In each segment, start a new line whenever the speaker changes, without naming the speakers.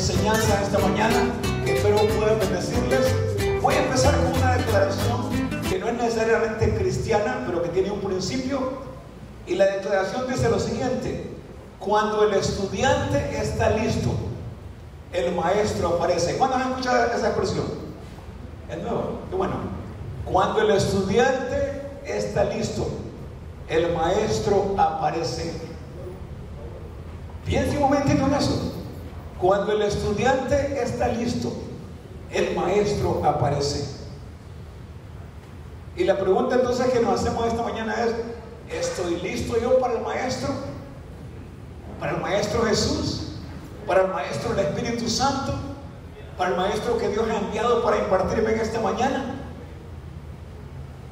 enseñanza esta mañana que espero puedan bendecirles. Voy a empezar con una declaración que no es necesariamente cristiana, pero que tiene un principio. Y la declaración dice lo siguiente: cuando el estudiante está listo, el maestro aparece. ¿Cuándo han escuchado esa expresión? Es nuevo, qué bueno. Cuando el estudiante está listo, el maestro aparece. Piense un momentito en eso. Cuando el estudiante está listo, el maestro aparece. Y la pregunta entonces que nos hacemos esta mañana es: ¿estoy listo yo para el maestro? ¿Para el maestro Jesús? ¿Para el maestro del Espíritu Santo? ¿Para el maestro que Dios ha enviado para impartirme en esta mañana?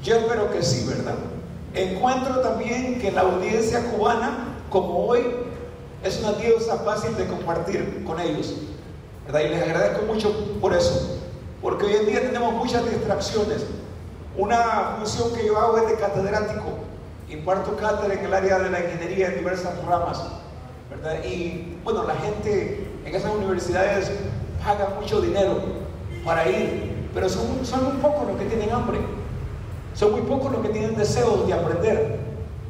Yo espero que sí, ¿verdad? Encuentro también que la audiencia cubana, como hoy, es una diosa fácil de compartir con ellos, ¿verdad? Y les agradezco mucho por eso, porque hoy en día tenemos muchas distracciones. Una función que yo hago es de catedrático, imparto cátedra en el área de la ingeniería en diversas ramas, ¿verdad? Y bueno, la gente en esas universidades paga mucho dinero para ir, pero son muy pocos los que tienen hambre, son muy pocos los que tienen deseos de aprender,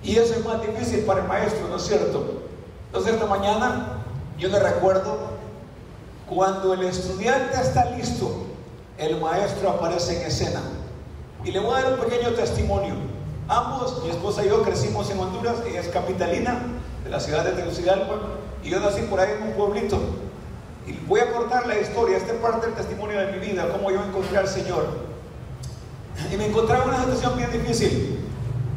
y eso es más difícil para el maestro, ¿no es cierto? Entonces esta mañana yo le recuerdo: cuando el estudiante está listo, el maestro aparece en escena. Y le voy a dar un pequeño testimonio. Ambos, mi esposa y yo, crecimos en Honduras. Ella es capitalina de la ciudad de Tegucigalpa y yo nací por ahí en un pueblito. Y voy a cortar la historia, esta es parte del testimonio de mi vida, cómo yo encontré al Señor. Y me encontraba en una situación bien difícil,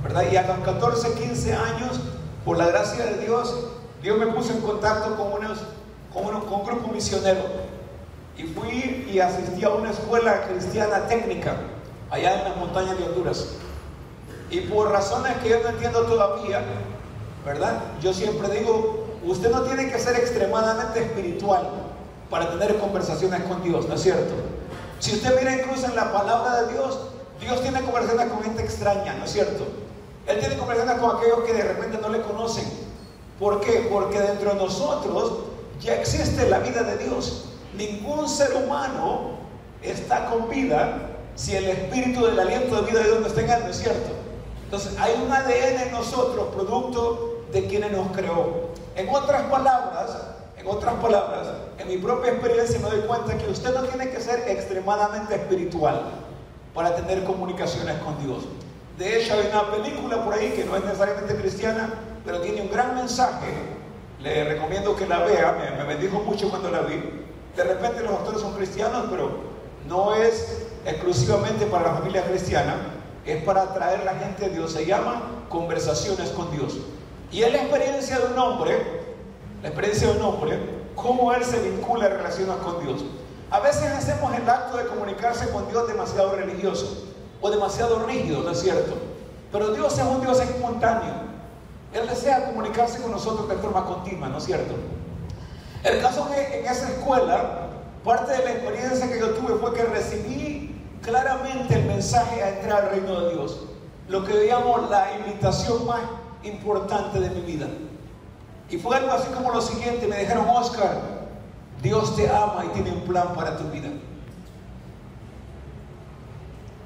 ¿verdad? Y a los 14, 15 años, por la gracia de Dios, Dios me puso en contacto con un grupo misionero. Y fui y asistí a una escuela cristiana técnica allá en las montañas de Honduras. Y por razones que yo no entiendo todavía, ¿verdad? Yo siempre digo: usted no tiene que ser extremadamente espiritual para tener conversaciones con Dios, ¿no es cierto? Si usted mira incluso en la palabra de Dios, Dios tiene conversaciones con gente extraña, ¿no es cierto? Él tiene conversaciones con aquellos que de repente no le conocen. ¿Por qué? Porque dentro de nosotros ya existe la vida de Dios. Ningún ser humano está con vida si el espíritu del aliento de vida de Dios no está en él, ¿no es cierto? Entonces hay un ADN en nosotros, producto de quienes nos creó. En otras palabras, en mi propia experiencia me doy cuenta que usted no tiene que ser extremadamente espiritual para tener comunicaciones con Dios. De hecho, hay una película por ahí que no es necesariamente cristiana, pero tiene un gran mensaje. Le recomiendo que la vea, me bendijo mucho cuando la vi. De repente los actores son cristianos, pero no es exclusivamente para la familia cristiana, es para atraer a la gente a Dios. Se llama Conversaciones con Dios. Y es la experiencia de un hombre, cómo él se vincula y relaciona con Dios. A veces hacemos el acto de comunicarse con Dios demasiado religioso o demasiado rígido, ¿no es cierto? Pero Dios es un Dios espontáneo. Él desea comunicarse con nosotros de forma continua, ¿no es cierto? El caso es que en esa escuela, parte de la experiencia que yo tuve fue que recibí claramente el mensaje a entrar al reino de Dios, lo que yo llamo la invitación más importante de mi vida. Y fue algo así como lo siguiente: me dijeron: Oscar, Dios te ama y tiene un plan para tu vida.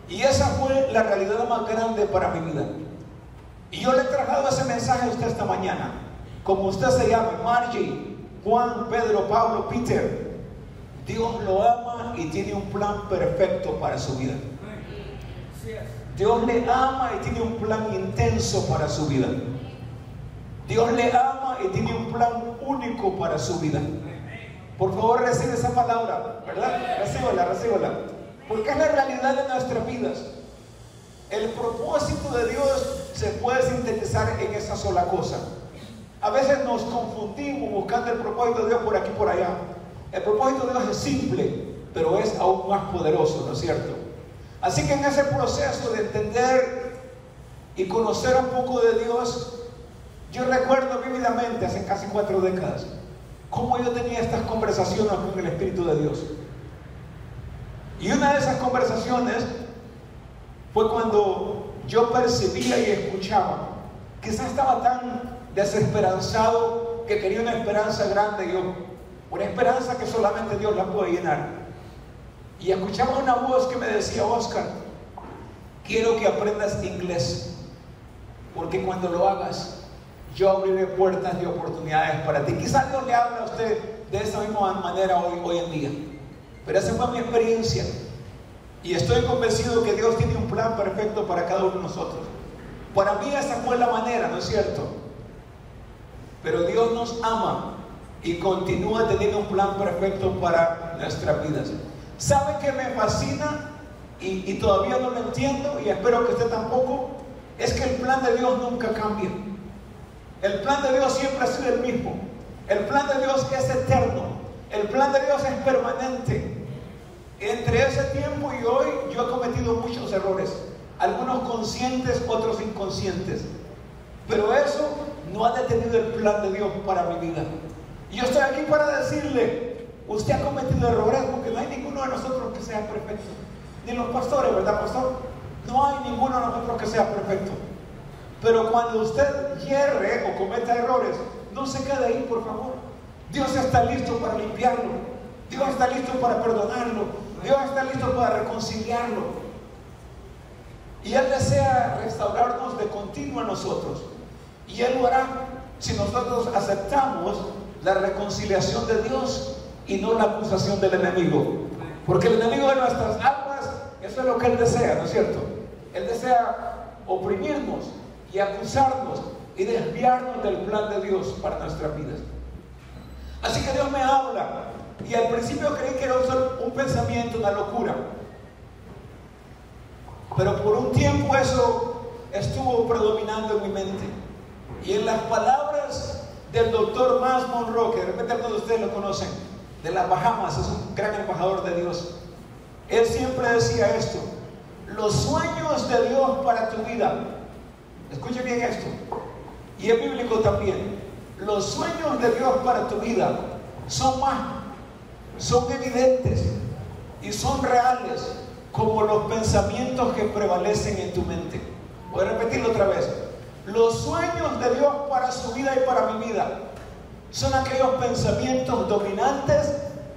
Y esa fue la realidad más grande para mi vida. Y yo le he trasladado ese mensaje a usted esta mañana. Como usted se llame, Margie, Juan, Pedro, Pablo, Peter, Dios lo ama y tiene un plan perfecto para su vida. Dios le ama y tiene un plan intenso para su vida. Dios le ama y tiene un plan único para su vida. Por favor, recibe esa palabra, ¿verdad? Recíbela. Porque es la realidad de nuestras vidas. El propósito de Dios se puede sintetizar en esa sola cosa. A veces nos confundimos buscando el propósito de Dios por aquí y por allá. El propósito de Dios es simple, pero es aún más poderoso, ¿no es cierto? Así que en ese proceso de entender y conocer un poco de Dios, yo recuerdo vívidamente hace casi 4 décadas cómo yo tenía estas conversaciones con el Espíritu de Dios. Y una de esas conversaciones fue cuando yo percibía y escuchaba. Quizás estaba tan desesperanzado que quería una esperanza grande yo. una esperanza que solamente Dios la puede llenar. Y escuchaba una voz que me decía: Oscar, quiero que aprendas inglés, porque cuando lo hagas, yo abriré puertas de oportunidades para ti. Quizás Dios le habla a usted de esa misma manera hoy en día, pero esa fue mi experiencia, y estoy convencido que Dios tiene un plan perfecto para cada uno de nosotros. Para mí esa fue la manera, ¿no es cierto? Pero Dios nos ama y continúa teniendo un plan perfecto para nuestras vidas. ¿Sabe qué me fascina? Y todavía no lo entiendo, y espero que usted tampoco. Es que el plan de Dios nunca cambia. El plan de Dios siempre ha sido el mismo. El plan de Dios es eterno. El plan de Dios es permanente. Entre ese tiempo y hoy yo he cometido muchos errores, algunos conscientes, otros inconscientes, pero eso no ha detenido el plan de Dios para mi vida. Y yo estoy aquí para decirle: usted ha cometido errores, porque no hay ninguno de nosotros que sea perfecto, ni los pastores, ¿verdad, pastor? No hay ninguno de nosotros que sea perfecto. Pero cuando usted hierre o cometa errores, no se quede ahí, por favor. Dios está listo para limpiarlo. Dios está listo para perdonarlo. Dios está listo para reconciliarlo. Y Él desea restaurarnos de continuo a nosotros. Y Él lo hará si nosotros aceptamos la reconciliación de Dios y no la acusación del enemigo. Porque el enemigo de nuestras almas, eso es lo que Él desea, ¿no es cierto? Él desea oprimirnos y acusarnos y desviarnos del plan de Dios para nuestras vidas. Así que Dios me habla, y al principio creí que era un pensamiento, una locura, pero por un tiempo eso estuvo predominando en mi mente. Y en las palabras del doctor Miles Monroe, que de repente algunos de ustedes lo conocen, de las Bahamas, es un gran embajador de Dios, él siempre decía esto: los sueños de Dios para tu vida, escuche bien esto, y es bíblico también, los sueños de Dios para tu vida son evidentes y son reales como los pensamientos que prevalecen en tu mente. Voy a repetirlo otra vez: los sueños de Dios para su vida y para mi vida son aquellos pensamientos dominantes,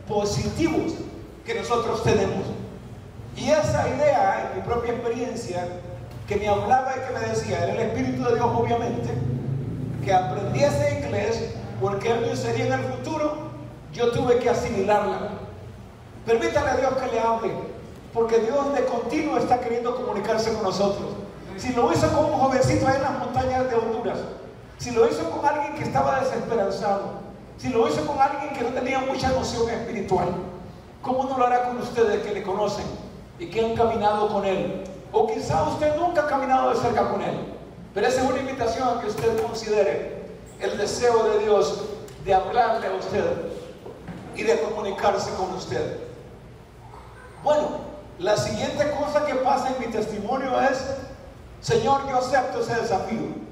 positivos, que nosotros tenemos. Y esa idea, en mi propia experiencia, que me hablaba y que me decía, era el Espíritu de Dios, obviamente, que aprendiese inglés, porque Él me usaría en el futuro. Yo tuve que asimilarla. Permítale a Dios que le hable, porque Dios de continuo está queriendo comunicarse con nosotros. Si lo hizo con un jovencito ahí en las montañas de Honduras, si lo hizo con alguien que estaba desesperanzado, si lo hizo con alguien que no tenía mucha noción espiritual, ¿cómo no lo hará con ustedes que le conocen y que han caminado con Él? O quizá usted nunca ha caminado de cerca con Él, pero esa es una invitación a que usted considere el deseo de Dios de hablarle a usted y de comunicarse con usted. Bueno, la siguiente cosa que pasa en mi testimonio es: Señor, yo acepto ese desafío.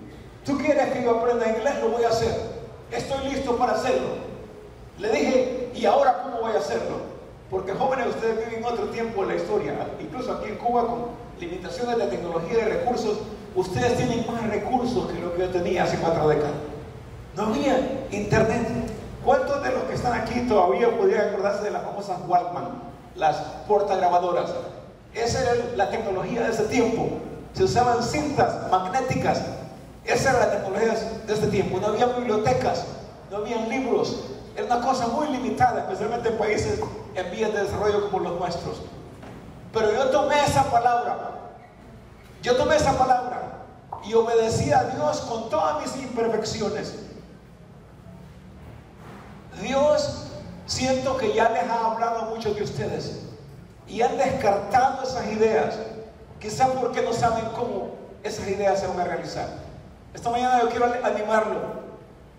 Tú quieres que yo aprenda inglés, lo voy a hacer. Estoy listo para hacerlo. Le dije: ¿y ahora cómo voy a hacerlo? Porque jóvenes, ustedes viven en otro tiempo de la historia. Incluso aquí en Cuba, con limitaciones de tecnología y de recursos, ustedes tienen más recursos que lo que yo tenía hace 4 décadas. No había internet. ¿Cuántos de los que están aquí todavía podrían acordarse de las famosas Walkman, las portagrabadoras? Esa era la tecnología de ese tiempo. Se usaban cintas magnéticas. Esa era la tecnología de este tiempo. No había bibliotecas, no había libros. Era una cosa muy limitada, especialmente en países en vías de desarrollo como los nuestros. Pero yo tomé esa palabra y obedecí a Dios con todas mis imperfecciones. Dios, siento que ya les ha hablado a muchos de ustedes y han descartado esas ideas, quizá porque no saben cómo esas ideas se van a realizar. Esta mañana yo quiero animarlo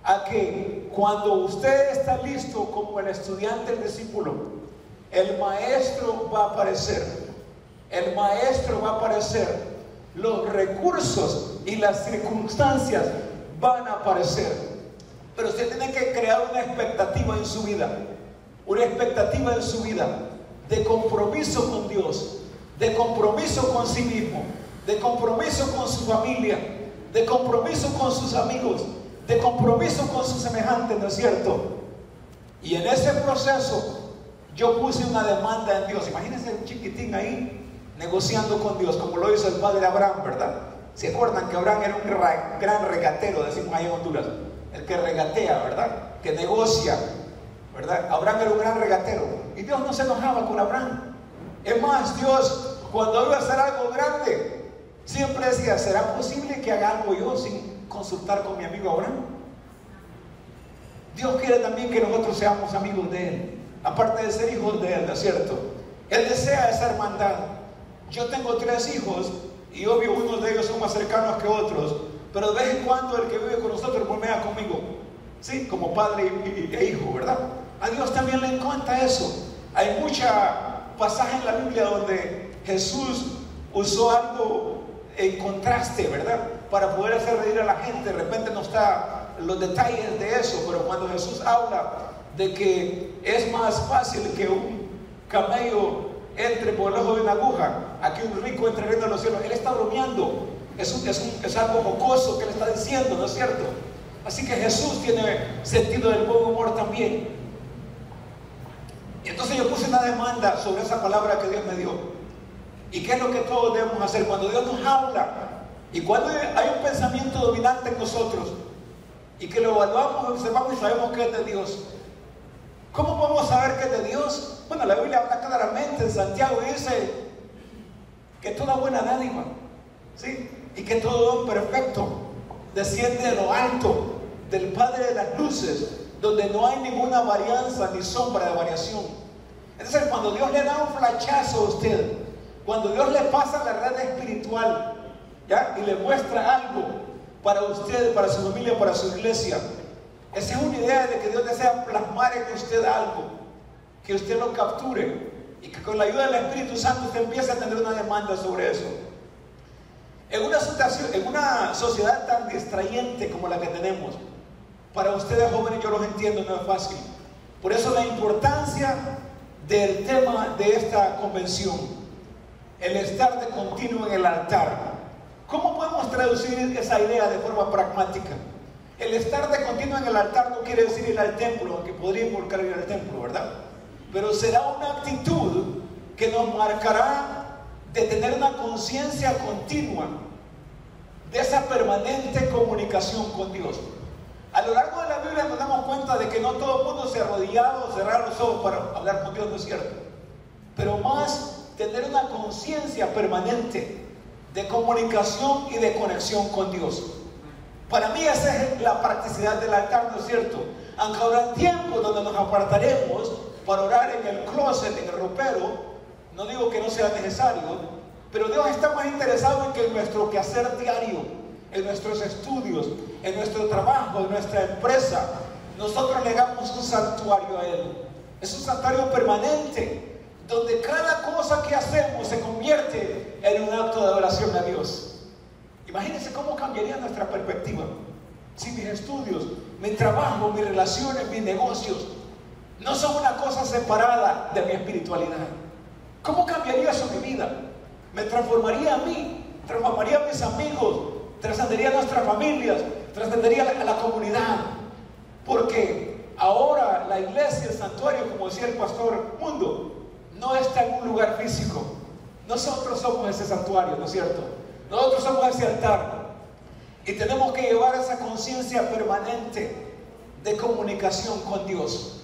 a que cuando usted está listo como el estudiante, el discípulo, el maestro va a aparecer. El maestro va a aparecer. Los recursos y las circunstancias van a aparecer. Pero usted tiene que crear una expectativa en su vida. Una expectativa en su vida de compromiso con Dios, de compromiso con sí mismo, de compromiso con su familia, de compromiso con sus amigos, de compromiso con sus semejantes, ¿no es cierto? Y en ese proceso yo puse una demanda en Dios. Imagínense un chiquitín ahí negociando con Dios, como lo hizo el padre Abraham, ¿verdad? ¿Se acuerdan que Abraham era un gran regatero, decimos ahí en Honduras? El que regatea, ¿verdad? Que negocia, ¿verdad? Abraham era un gran regatero. Y Dios no se enojaba con Abraham. Es más, Dios, cuando iba a hacer algo grande, siempre decía, ¿será posible que haga algo yo sin consultar con mi amigo Abraham? Dios quiere también que nosotros seamos amigos de Él, aparte de ser hijos de Él, ¿no es cierto? Él desea esa hermandad. Yo tengo 3 hijos y obvio unos de ellos son más cercanos que otros, pero de vez en cuando el que vive con nosotros bromea conmigo, ¿sí? Como padre e hijo, ¿verdad? A Dios también le encanta eso. Hay mucha pasaje en la Biblia donde Jesús usó algo en contraste, ¿verdad? Para poder hacer reír a la gente. De repente no está los detalles de eso, pero cuando Jesús habla de que es más fácil que un camello entre por el ojo de una aguja a que un rico entre el reino de los cielos, Él está bromeando. Es algo jocoso que Él está diciendo, ¿no es cierto? Así que Jesús tiene sentido del buen humor también. Y entonces yo puse una demanda sobre esa palabra que Dios me dio. ¿Y qué es lo que todos debemos hacer? Cuando Dios nos habla y cuando hay un pensamiento dominante en nosotros y que lo evaluamos, observamos y sabemos que es de Dios, ¿cómo podemos saber que es de Dios? Bueno, la Biblia habla claramente en Santiago y dice que toda buena dádiva, ¿sí? Y que todo don perfecto desciende de lo alto, del Padre de las luces, donde no hay ninguna varianza ni sombra de variación. Entonces, cuando Dios le da un flechazo a usted, cuando Dios le pasa la red espiritual, ¿ya? Y le muestra algo para usted, para su familia, para su iglesia, esa es una idea de que Dios desea plasmar en usted algo, que usted lo capture y que con la ayuda del Espíritu Santo usted empiece a tener una demanda sobre eso. En una sociedad tan distrayente como la que tenemos, para ustedes jóvenes, yo los entiendo, no es fácil. Por eso la importancia del tema de esta convención, el estar de continuo en el altar. ¿Cómo podemos traducir esa idea de forma pragmática? El estar de continuo en el altar no quiere decir ir al templo, aunque podría involucrar ir al templo, ¿verdad? Pero será una actitud que nos marcará de tener una conciencia continua de esa permanente comunicación con Dios. A lo largo de la Biblia nos damos cuenta de que no todo el mundo se arrodillaba o cerraba los ojos para hablar con Dios, no es cierto. Pero más tener una conciencia permanente de comunicación y de conexión con Dios. Para mí esa es la practicidad del altar, ¿no es cierto? Aunque habrá tiempos donde nos apartaremos para orar en el closet, en el ropero, no digo que no sea necesario, pero Dios está más interesado en que en nuestro quehacer diario, en nuestros estudios, en nuestro trabajo, en nuestra empresa, nosotros le hagamos un santuario a Él. Es un santuario permanente, donde cada cosa que hacemos se convierte en un acto de adoración a Dios. Imagínense cómo cambiaría nuestra perspectiva si mis estudios, mi trabajo, mis relaciones, mis negocios no son una cosa separada de mi espiritualidad. ¿Cómo cambiaría eso mi vida? Me transformaría a mí, transformaría a mis amigos, trascendería a nuestras familias, trascendería a la comunidad. Porque ahora la iglesia, el santuario, como decía el pastor Mundo, no está en un lugar físico. Nosotros somos ese santuario, ¿no es cierto? Nosotros somos ese altar. Y tenemos que llevar esa conciencia permanente de comunicación con Dios.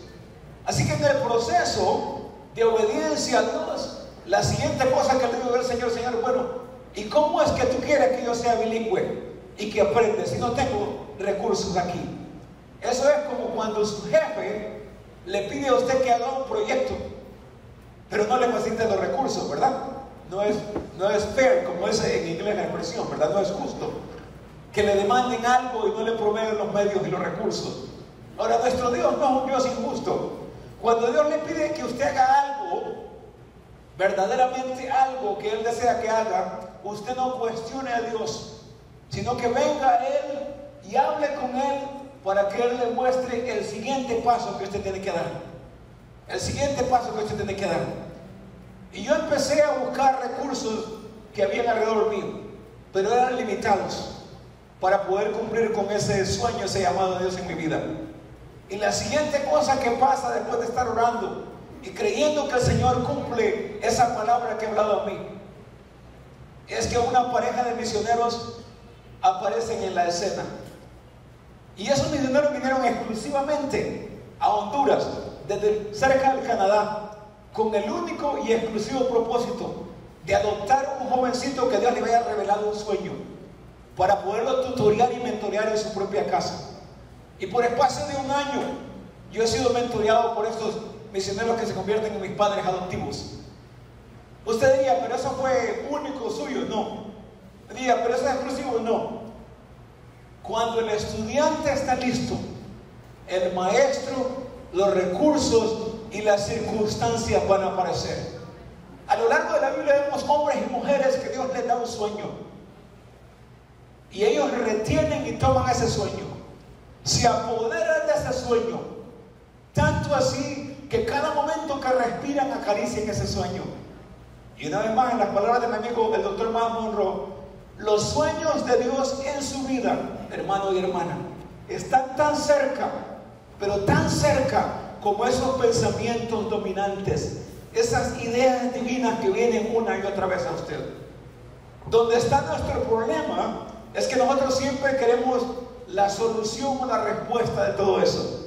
Así que en el proceso de obediencia a Dios, la siguiente cosa que le digo al Señor, bueno, ¿y cómo es que tú quieres que yo sea bilingüe y que aprenda si no tengo recursos aquí? Eso es como cuando su jefe le pide a usted que haga un proyecto, pero no le facilita los recursos, ¿verdad? No es fair, como es en inglés la expresión, ¿verdad? No es justo que le demanden algo y no le proveen los medios y los recursos. Ahora, nuestro Dios no es un Dios injusto. Cuando Dios le pide que usted haga algo, verdaderamente algo que Él desea que haga, usted no cuestione a Dios, sino que venga a Él y hable con Él para que Él le muestre el siguiente paso que usted tiene que dar. El siguiente paso que usted tiene que dar. Y yo empecé a buscar recursos que habían alrededor mío, pero eran limitados para poder cumplir con ese sueño, ese llamado de Dios en mi vida. Y la siguiente cosa que pasa después de estar orando y creyendo que el Señor cumple esa palabra que ha hablado a mí, es que una pareja de misioneros aparecen en la escena. Y esos misioneros vinieron exclusivamente a Honduras, desde cerca del Canadá, con el único y exclusivo propósito de adoptar un jovencito que Dios le había revelado un sueño, para poderlo tutorear y mentorear en su propia casa. Y por espacio de un año, yo he sido mentoreado por estos misioneros que se convierten en mis padres adoptivos. Usted diría, pero eso fue único suyo. No. Diría, pero eso es exclusivo. No. Cuando el estudiante está listo, el maestro, los recursos y las circunstancias van a aparecer. A lo largo de la Biblia vemos hombres y mujeres que Dios les da un sueño, y ellos retienen y toman ese sueño, se apoderan de ese sueño, tanto así que cada momento que respiran acarician ese sueño. Y una vez más, en las palabras de mi amigo el doctor Miles Monroe, los sueños de Dios en su vida, hermano y hermana, están tan cerca, pero tan cerca como esos pensamientos dominantes, esas ideas divinas que vienen una y otra vez a usted. Donde está nuestro problema es que nosotros siempre queremos la solución o la respuesta de todo eso.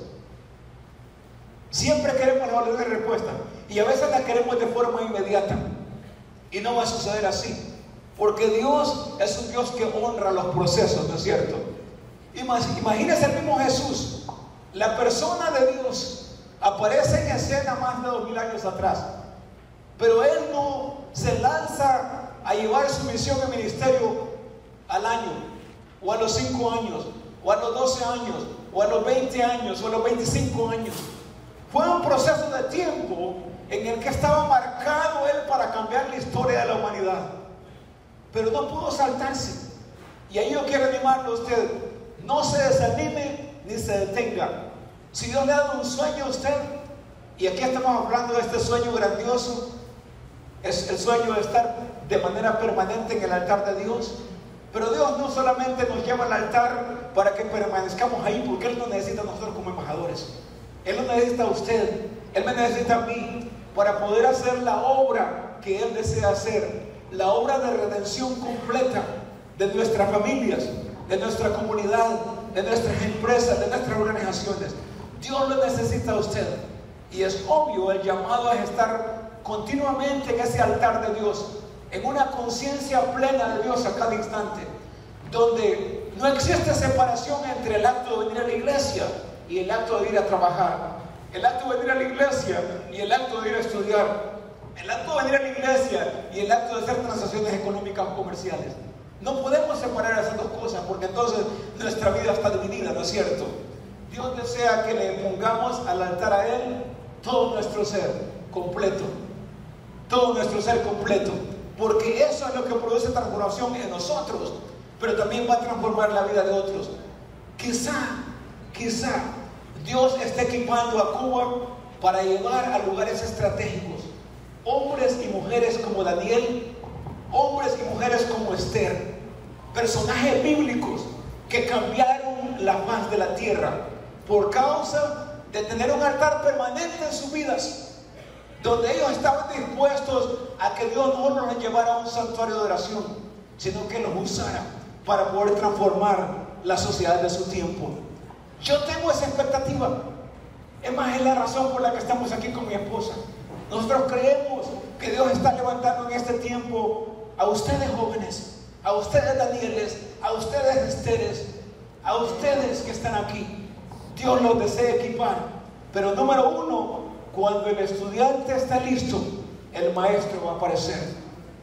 Siempre queremos la respuesta, y a veces la queremos de forma inmediata, y no va a suceder así, porque Dios es un Dios que honra los procesos, ¿no es cierto? Imagínese el mismo Jesús, la persona de Dios, aparece en escena más de 2000 años atrás, pero Él no se lanza a llevar su misión de ministerio al año, o a los 5 años, o a los 12 años, o a los 20 años, o a los 25 años. Fue un proceso de tiempo en el que estaba marcado Él para cambiar la historia de la humanidad, pero no pudo saltarse. Y ahí yo quiero animarlo a usted: no se desanime ni se detenga. Si Dios le ha dado un sueño a usted, y aquí estamos hablando de este sueño grandioso, es el sueño de estar de manera permanente en el altar de Dios. Pero Dios no solamente nos lleva al altar para que permanezcamos ahí, porque Él nos necesita a nosotros como embajadores. Él nos necesita a usted, Él me necesita a mí, para poder hacer la obra que Él desea hacer, la obra de redención completa de nuestras familias, de nuestra comunidad, de nuestras empresas, de nuestras organizaciones. Dios lo necesita a usted, y es obvio, el llamado es estar continuamente en ese altar de Dios, en una conciencia plena de Dios a cada instante, donde no existe separación entre el acto de venir a la iglesia y el acto de ir a trabajar, el acto de venir a la iglesia y el acto de ir a estudiar, el acto de venir a la iglesia y el acto de hacer transacciones económicas o comerciales. No podemos separar esas dos cosas, porque entonces nuestra vida está dividida, ¿no es cierto? Dios desea que le pongamos al altar a Él todo nuestro ser completo, todo nuestro ser completo, porque eso es lo que produce transformación en nosotros, pero también va a transformar la vida de otros. Quizá Dios esté equipando a Cuba para llevar a lugares estratégicos hombres y mujeres como Daniel, hombres y mujeres como Esther, personajes bíblicos que cambiaron la faz de la tierra por causa de tener un altar permanente en sus vidas, donde ellos estaban dispuestos a que Dios no los llevara a un santuario de oración, sino que los usara para poder transformar la sociedad de su tiempo. Yo tengo esa expectativa. Es más, es la razón por la que estamos aquí con mi esposa. Nosotros creemos que Dios está levantando en este tiempo a ustedes jóvenes, a ustedes Danieles, a ustedes Esteres, a ustedes que están aquí. Dios los desea equipar. Pero número uno, cuando el estudiante está listo, el maestro va a aparecer.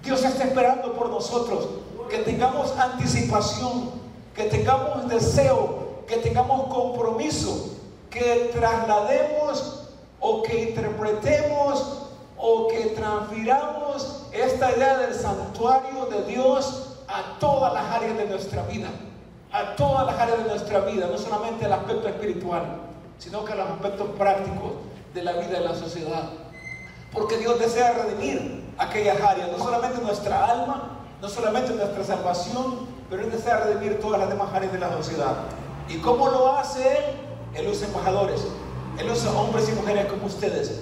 Dios está esperando por nosotros que tengamos anticipación, que tengamos deseo, que tengamos compromiso, que traslademos o que interpretemos o que transfiramos esta idea del santuario de Dios a todas las áreas de nuestra vida, a todas las áreas de nuestra vida, no solamente el aspecto espiritual, sino que los aspectos prácticos de la vida de la sociedad. Porque Dios desea redimir aquellas áreas, no solamente nuestra alma, no solamente nuestra salvación, pero Él desea redimir todas las demás áreas de la sociedad. ¿Y cómo lo hace Él? Él usa embajadores, Él usa hombres y mujeres como ustedes.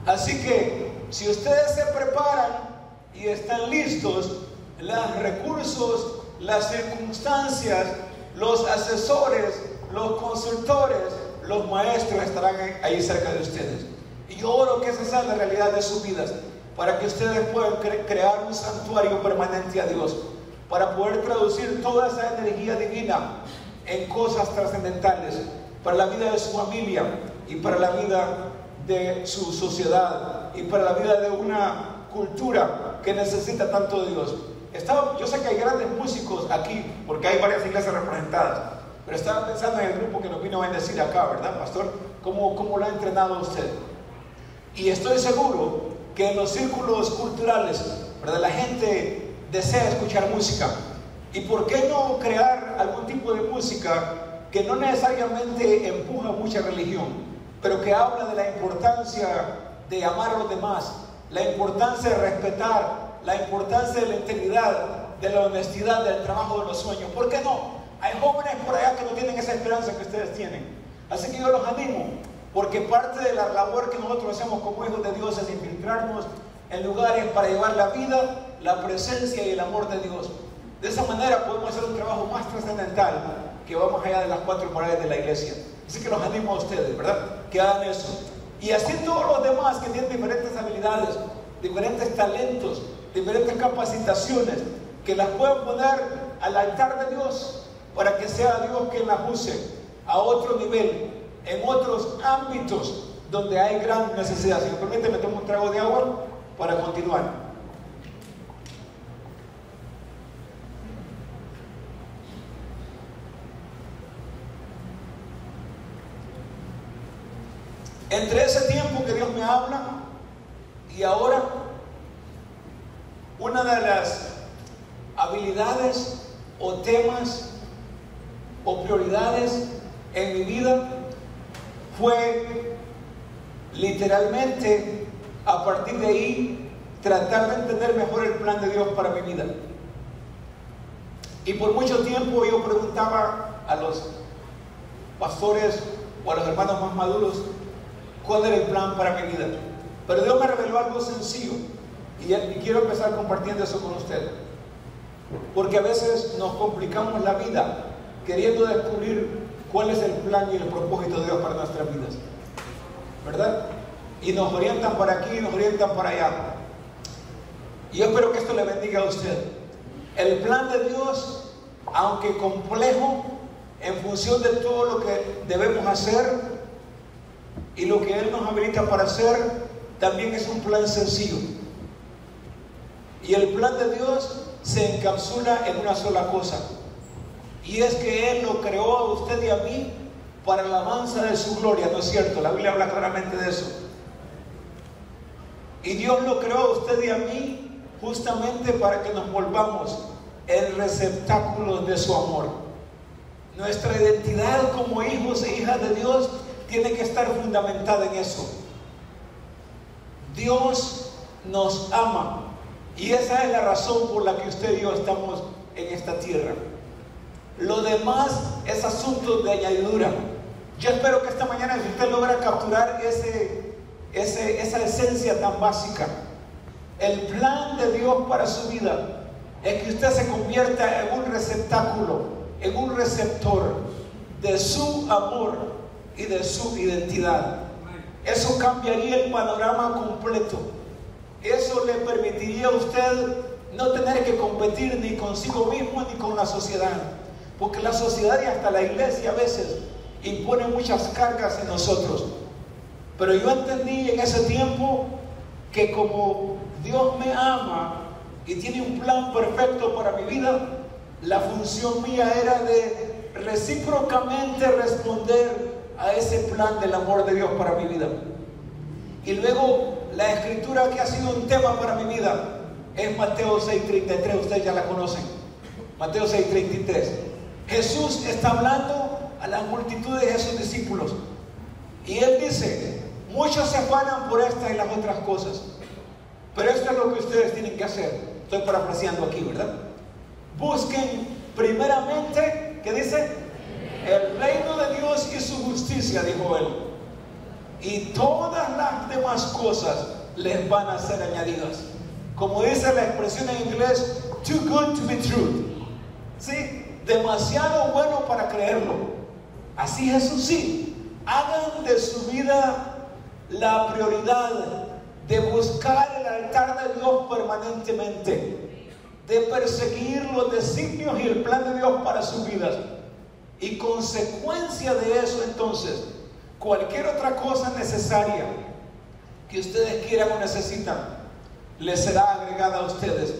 Así que si ustedes se preparan y están listos, los recursos, las circunstancias, los asesores, los consultores, los maestros estarán ahí cerca de ustedes. Y yo oro que esa sea la realidad de sus vidas, para que ustedes puedan crear un santuario permanente a Dios, para poder traducir toda esa energía divina en cosas trascendentales para la vida de su familia y para la vida de su sociedad y para la vida de una cultura que necesita tanto de Dios. Yo sé que hay grandes músicos aquí, porque hay varias iglesias representadas, pero estaba pensando en el grupo que nos vino a bendecir acá, ¿verdad, pastor? ¿Cómo lo ha entrenado usted? Y estoy seguro que en los círculos culturales, ¿verdad?, la gente desea escuchar música. ¿Y por qué no crear algún tipo de música que no necesariamente empuja mucha religión, pero que habla de la importancia de amar a los demás, la importancia de respetar, la importancia de la integridad, de la honestidad, del trabajo, de los sueños? ¿Por qué no? Hay jóvenes por allá que no tienen esa esperanza que ustedes tienen. Así que yo los animo, porque parte de la labor que nosotros hacemos como hijos de Dios es infiltrarnos en lugares para llevar la vida, la presencia y el amor de Dios. De esa manera podemos hacer un trabajo más trascendental que va más allá de las 4 paredes de la iglesia. Así que los animo a ustedes, ¿verdad?, que hagan eso. Y así todos los demás que tienen diferentes habilidades, diferentes talentos, diferentes capacitaciones, que las puedan poner al altar de Dios, para que sea Dios quien las use a otro nivel, en otros ámbitos donde hay gran necesidad. Si me permite, me tomo un trago de agua para continuar. Entre ese tiempo que Dios me habla y ahora, una de las habilidades o temas o prioridades en mi vida fue literalmente, a partir de ahí, tratar de entender mejor el plan de Dios para mi vida. Y por mucho tiempo yo preguntaba a los pastores o a los hermanos más maduros cuál era el plan para mi vida. Pero Dios me reveló algo sencillo y quiero empezar compartiendo eso con ustedes, porque a veces nos complicamos la vida queriendo descubrir cuál es el plan y el propósito de Dios para nuestras vidas, ¿verdad? Y nos orientan para aquí, nos orientan para allá. Y yo espero que esto le bendiga a usted. El plan de Dios, aunque complejo en función de todo lo que debemos hacer y lo que Él nos habilita para hacer, también es un plan sencillo. Y el plan de Dios se encapsula en una sola cosa, y es que Él lo creó a usted y a mí para la alabanza de su gloria, ¿no es cierto? La Biblia habla claramente de eso. Y Dios lo creó a usted y a mí justamente para que nos volvamos el receptáculo de su amor. Nuestra identidad como hijos e hijas de Dios tiene que estar fundamentada en eso. Dios nos ama, y esa es la razón por la que usted y yo estamos en esta tierra. Lo demás es asunto de añadidura. Yo espero que esta mañana, si usted logra capturar esa esencia tan básica, el plan de Dios para su vida es que usted se convierta en un receptáculo, en un receptor de su amor y de su identidad. Eso cambiaría el panorama completo. Eso le permitiría a usted no tener que competir ni consigo mismo ni con la sociedad, porque la sociedad y hasta la iglesia a veces impone muchas cargas en nosotros. Pero yo entendí en ese tiempo que como Dios me ama y tiene un plan perfecto para mi vida, la función mía era de recíprocamente responder a ese plan del amor de Dios para mi vida. Y luego la escritura que ha sido un tema para mi vida es Mateo 6:33, ustedes ya la conocen. Mateo 6:33. Jesús está hablando a las multitudes de sus discípulos y Él dice: muchos se afanan por estas y las otras cosas, pero esto es lo que ustedes tienen que hacer. Estoy parafraseando aquí, ¿verdad? Busquen primeramente, ¿qué dice? El reino de Dios y su justicia, justicia, dijo él, y todas las demás cosas les van a ser añadidas. Como dice la expresión en inglés, too good to be true. ¿Sí? Demasiado bueno para creerlo. Así Jesús sí. Hagan de su vida la prioridad de buscar el altar de Dios permanentemente, de perseguir los designios y el plan de Dios para sus vidas. Y consecuencia de eso, entonces, cualquier otra cosa necesaria que ustedes quieran o necesitan, les será agregada a ustedes.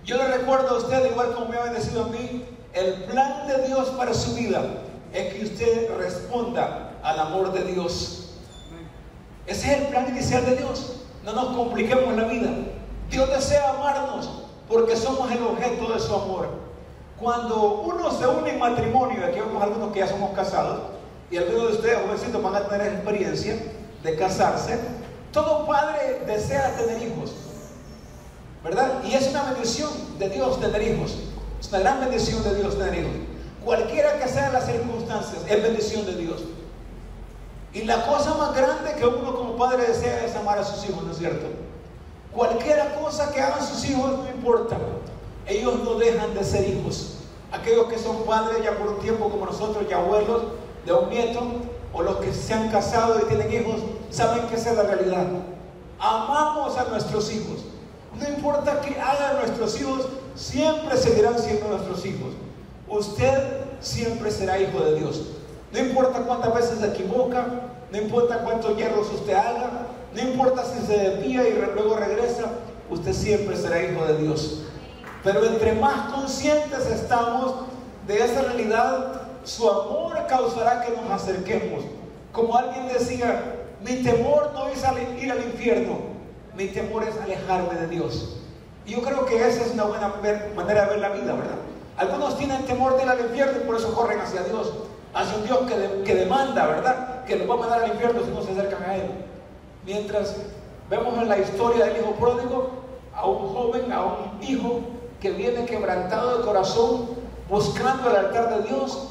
Yo le recuerdo a usted, igual como me ha bendecido a mí, el plan de Dios para su vida es que usted responda al amor de Dios. Ese es el plan inicial de Dios. No nos compliquemos la vida. Dios desea amarnos porque somos el objeto de su amor. Cuando uno se une en matrimonio, aquí vemos algunos que ya somos casados, y algunos de ustedes, jovencitos, van a tener experiencia de casarse. Todo padre desea tener hijos, ¿verdad? Y es una bendición de Dios tener hijos. Es una gran bendición de Dios tener hijos. Cualquiera que sean las circunstancias, es bendición de Dios. Y la cosa más grande que uno como padre desea es amar a sus hijos, ¿no es cierto? Cualquier cosa que hagan sus hijos no importa. Ellos no dejan de ser hijos. Aquellos que son padres ya por un tiempo como nosotros, ya abuelos de un nieto, o los que se han casado y tienen hijos, saben que esa es la realidad. Amamos a nuestros hijos. No importa qué hagan nuestros hijos, siempre seguirán siendo nuestros hijos. Usted siempre será hijo de Dios. No importa cuántas veces se equivoca, no importa cuántos hierros usted haga, no importa si se desvía y luego regresa, usted siempre será hijo de Dios. Pero entre más conscientes estamos de esa realidad, su amor causará que nos acerquemos. Como alguien decía, mi temor no es ir al infierno, mi temor es alejarme de Dios. Y yo creo que esa es una buena manera de ver la vida, ¿verdad? Algunos tienen temor de ir al infierno y por eso corren hacia Dios, hacia un Dios que demanda, ¿verdad?, que los va a mandar al infierno si no se acercan a Él. Mientras vemos en la historia del hijo pródigo a un joven, a un hijo que viene quebrantado de corazón, buscando el altar de Dios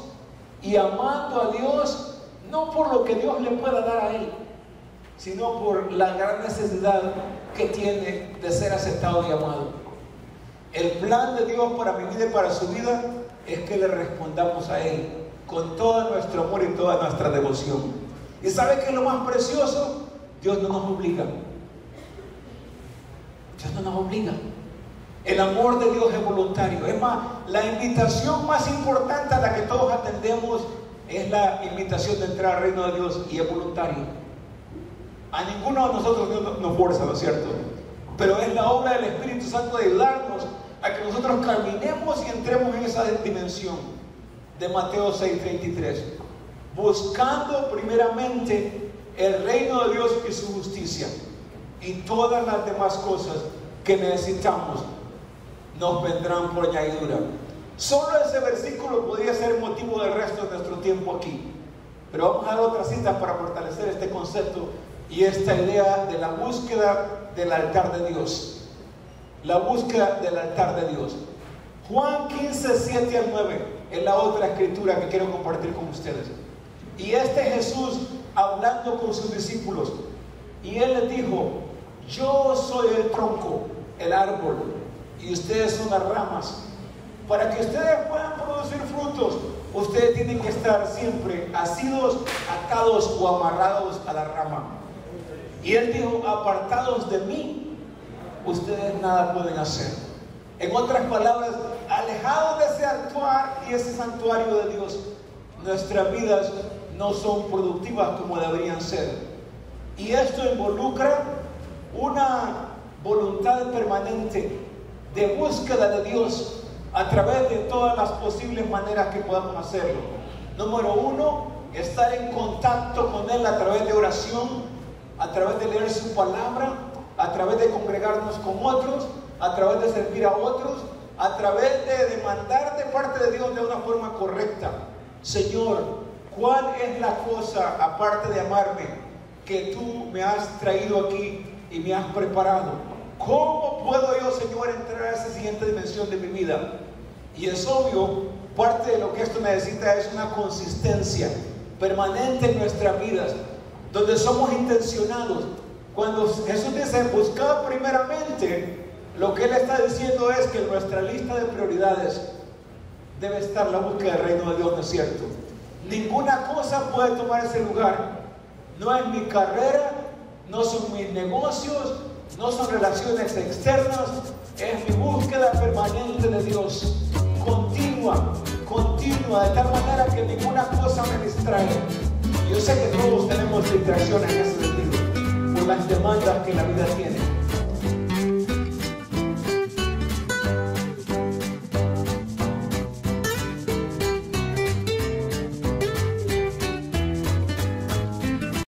y amando a Dios, no por lo que Dios le pueda dar a él, sino por la gran necesidad que tiene de ser aceptado y amado. El plan de Dios para mi vida y para su vida es que le respondamos a Él con todo nuestro amor y toda nuestra devoción. ¿Y sabe qué es lo más precioso? Dios no nos obliga. Dios no nos obliga. El amor de Dios es voluntario. Es más, la invitación más importante a la que todos atendemos es la invitación de entrar al reino de Dios, y es voluntario. A ninguno de nosotros Dios nos fuerza, ¿no es cierto? Pero es la obra del Espíritu Santo de ayudarnos a que nosotros caminemos y entremos en esa dimensión de Mateo 6:33, buscando primeramente el reino de Dios y su justicia, y todas las demás cosas que necesitamos nos vendrán por añadidura. Solo ese versículo podría ser motivo del resto de nuestro tiempo aquí, pero vamos a dar otra cita para fortalecer este concepto y esta idea de la búsqueda del altar de Dios. La búsqueda del altar de Dios. Juan 15:7-9 es la otra escritura que quiero compartir con ustedes. Y Jesús hablando con sus discípulos, y Él les dijo: yo soy el tronco, el árbol, y ustedes son las ramas. Para que ustedes puedan producir frutos, ustedes tienen que estar siempre asidos, atados o amarrados a la rama. Y Él dijo: apartados de mí, ustedes nada pueden hacer. En otras palabras, alejados de ese actuar y ese santuario de Dios, nuestras vidas no son productivas como deberían ser. Y esto involucra una voluntad permanente de búsqueda de Dios a través de todas las posibles maneras que podamos hacerlo. Número uno, estar en contacto con Él a través de oración, a través de leer su palabra, a través de congregarnos con otros, a través de servir a otros, a través de demandar de parte de Dios de una forma correcta: Señor, ¿cuál es la cosa, aparte de amarme, que tú me has traído aquí y me has preparado? ¿Cómo puedo yo, Señor, entrar a esa siguiente dimensión de mi vida? Y es obvio, parte de lo que esto necesita es una consistencia. permanente en nuestras vidas, donde somos intencionados. Cuando Jesús dice buscad primeramente, lo que Él está diciendo es que en nuestra lista de prioridades debe estar la búsqueda del reino de Dios, ¿no es cierto? Ninguna cosa puede tomar ese lugar. No es mi carrera, no son mis negocios, no son relaciones externas, es mi búsqueda permanente de Dios, continua, de tal manera que ninguna cosa me distrae. Yo sé que todos tenemos distracciones en ese sentido, por las demandas que la vida tiene.